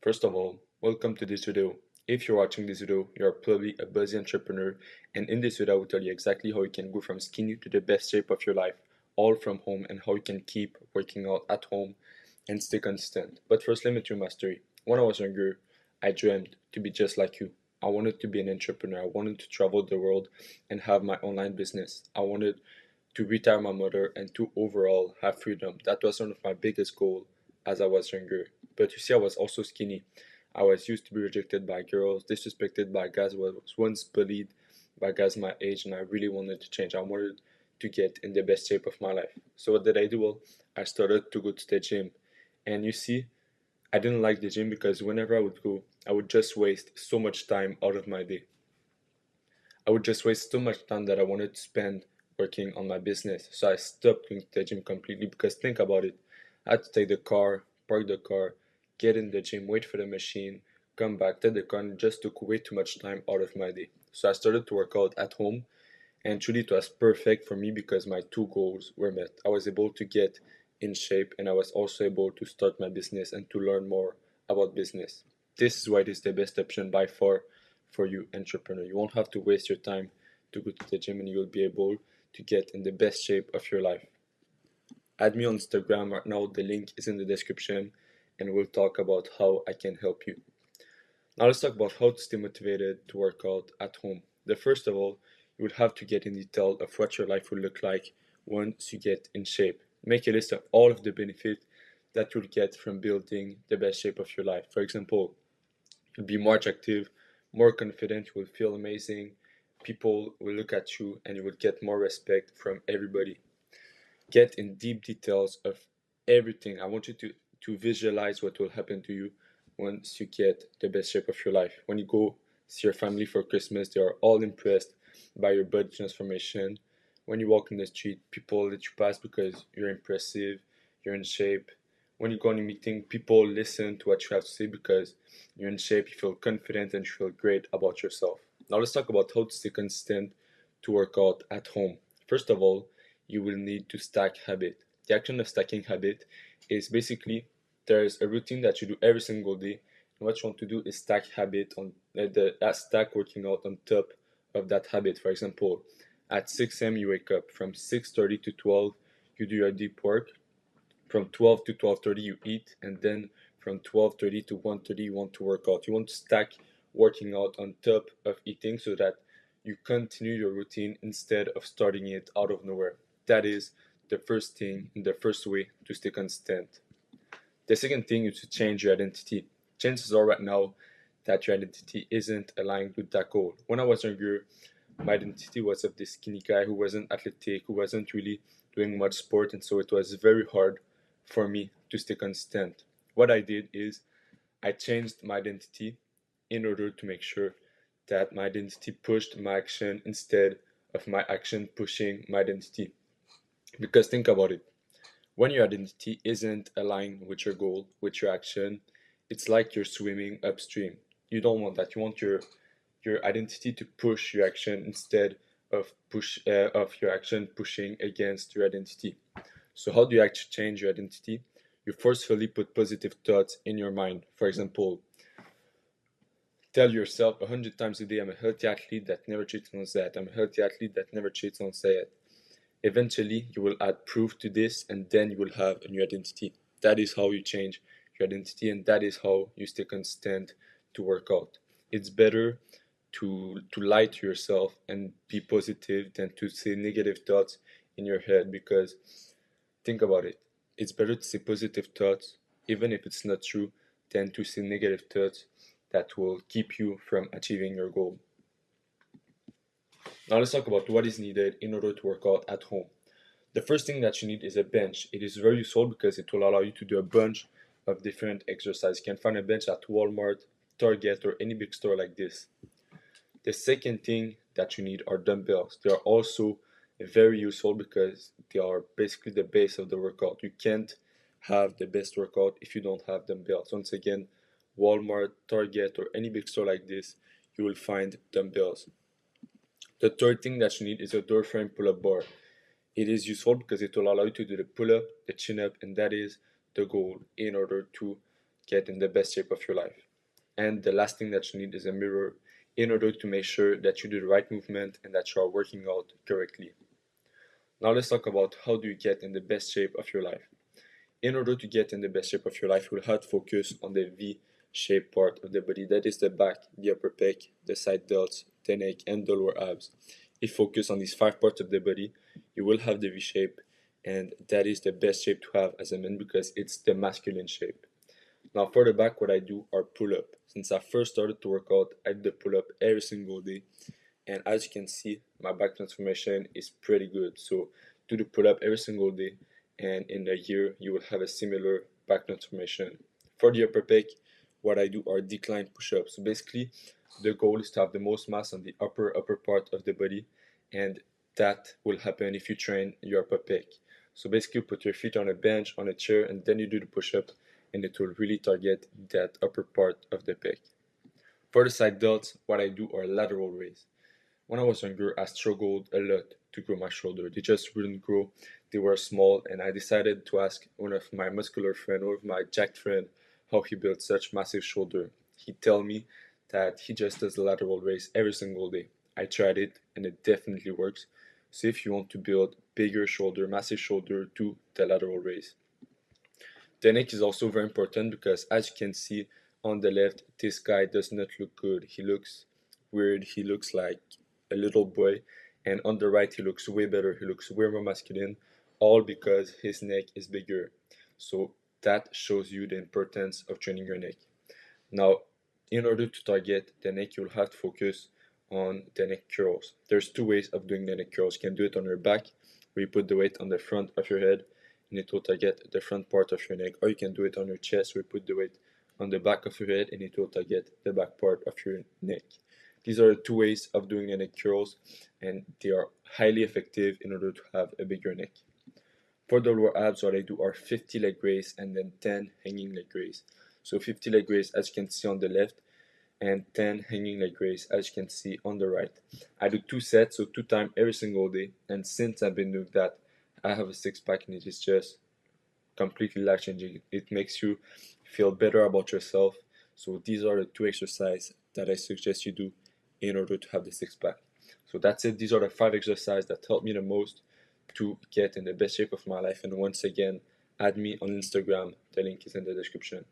First of all, welcome to this video. If you're watching this video, you're probably a busy entrepreneur, and in this video I will tell you exactly how you can go from skinny to the best shape of your life, all from home, and how you can keep working out at home and stay consistent. But first, let me tell you my story. When I was younger, I dreamed to be just like you. I wanted to be an entrepreneur. I wanted to travel the world and have my online business. I wanted to retire my mother and to overall have freedom. That was one of my biggest goals as I was younger. But you see, I was also skinny. I was used to be rejected by girls, disrespected by guys, was once bullied by guys my age, and I really wanted to change. I wanted to get in the best shape of my life. So what did I do? Well, I started to go to the gym. And you see, I didn't like the gym because whenever I would go, I would just waste so much time out of my day. I would just waste so much time that I wanted to spend working on my business. So I stopped going to the gym completely because think about it. I had to take the car, park the car, get in the gym, wait for the machine, come back, take the car, and it just took way too much time out of my day. So I started to work out at home, and truly it was perfect for me because my two goals were met. I was able to get in shape, and I was also able to start my business and to learn more about business. This is why it is the best option by far for you entrepreneur. You won't have to waste your time to go to the gym, and you will be able to get in the best shape of your life. Add me on Instagram right now, the link is in the description, and we'll talk about how I can help you. Now let's talk about how to stay motivated to work out at home. The first of all, you would have to get in detail of what your life will look like once you get in shape. Make a list of all of the benefits that you'll get from building the best shape of your life. For example, you'll be more attractive, more confident, you will feel amazing, people will look at you, and you will get more respect from everybody. Get in deep details of everything. I want you to visualize what will happen to you once you get the best shape of your life. When you go see your family for Christmas, they are all impressed by your body transformation. When you walk in the street, people let you pass because you're impressive, you're in shape. When you go on a meeting, people listen to what you have to say because you're in shape, you feel confident, and you feel great about yourself. Now let's talk about how to stay consistent to work out at home. First of all, you will need to stack habit. The action of stacking habit is basically there's a routine that you do every single day, and what you want to do is stack habit on that stack working out on top of that habit. For example, at 6 a.m. you wake up. From 6:30 to 12 you do your deep work. From 12 to 12:30 you eat, and then from 12:30 to 1:30 you want to work out. You want to stack working out on top of eating so that you continue your routine instead of starting it out of nowhere. That is the first thing and the first way to stay consistent. The second thing is to change your identity. Chances are right now that your identity isn't aligned with that goal. When I was younger, my identity was of this skinny guy who wasn't athletic, who wasn't really doing much sport, and so it was very hard for me to stay consistent. What I did is I changed my identity in order to make sure that my identity pushed my action instead of my action pushing my identity. Because think about it, when your identity isn't aligned with your goal, with your action, it's like you're swimming upstream. You don't want that. You want your identity to push your action instead of your action pushing against your identity. So how do you actually change your identity? You forcefully put positive thoughts in your mind. For example, tell yourself 100 times a day, I'm a healthy athlete that never cheats on diet. I'm a healthy athlete that never cheats on diet. Eventually, you will add proof to this, and then you will have a new identity. That is how you change your identity, and that is how you stay consistent to work out. It's better to lie to yourself and be positive than to say negative thoughts in your head, because think about it. It's better to say positive thoughts, even if it's not true, than to say negative thoughts that will keep you from achieving your goal. Now let's talk about what is needed in order to work out at home. The first thing that you need is a bench. It is very useful because it will allow you to do a bunch of different exercises. You can find a bench at Walmart, Target, or any big store like this. The second thing that you need are dumbbells. They are also very useful because they are basically the base of the workout. You can't have the best workout if you don't have dumbbells. Once again, Walmart, Target, or any big store like this, you will find dumbbells. The third thing that you need is a door frame pull-up bar. It is useful because it will allow you to do the pull-up, the chin-up, and that is the goal in order to get in the best shape of your life. And the last thing that you need is a mirror in order to make sure that you do the right movement and that you are working out correctly. Now let's talk about how do you get in the best shape of your life. In order to get in the best shape of your life, you'll have to focus on the V-shaped part of the body. That is the back, the upper pec, the side delts, the neck, and the lower abs. If you focus on these 5 parts of the body, you will have the V shape, and that is the best shape to have as a man because it's the masculine shape. Now for the back, what I do are pull-up. Since I first started to work out, I do the pull-up every single day, and as you can see, my back transformation is pretty good. So do the pull-up every single day, and in a year you will have a similar back transformation. For the upper pec, what I do are decline push-ups. So basically the goal is to have the most mass on the upper part of the body, and that will happen if you train your upper pec. So basically put your feet on a bench, on a chair, and then you do the push-up, and it will really target that upper part of the pec. For the side delts, what I do are lateral raise. When I was younger, I struggled a lot to grow my shoulder. They just wouldn't grow. They were small, and I decided to ask one of my muscular friend, one of my jacked friend, how he built such massive shoulder. He tell me that he just does the lateral raise every single day. I tried it, and it definitely works. So if you want to build bigger shoulder, massive shoulder, do the lateral raise. The neck is also very important because as you can see on the left, this guy does not look good. He looks weird. He looks like a little boy. And on the right, he looks way better. He looks way more masculine, all because his neck is bigger. So that shows you the importance of training your neck. Now, in order to target the neck, you'll have to focus on the neck curls. There's 2 ways of doing the neck curls. You can do it on your back, where you put the weight on the front of your head, and it will target the front part of your neck, or you can do it on your chest, where you put the weight on the back of your head, and it will target the back part of your neck. These are the 2 ways of doing the neck curls, and they are highly effective in order to have a bigger neck. For the lower abs, what I do are 50 leg raise and then 10 hanging leg raise. So 50 leg raise, as you can see on the left, and 10 hanging leg raise, as you can see on the right. I do 2 sets, so 2 times every single day, and since I've been doing that, I have a 6-pack, and it is just completely life changing. It makes you feel better about yourself. So these are the 2 exercises that I suggest you do in order to have the 6-pack. So that's it. These are the 5 exercises that helped me the most to get in the best shape of my life. And once again, add me on Instagram. The link is in the description.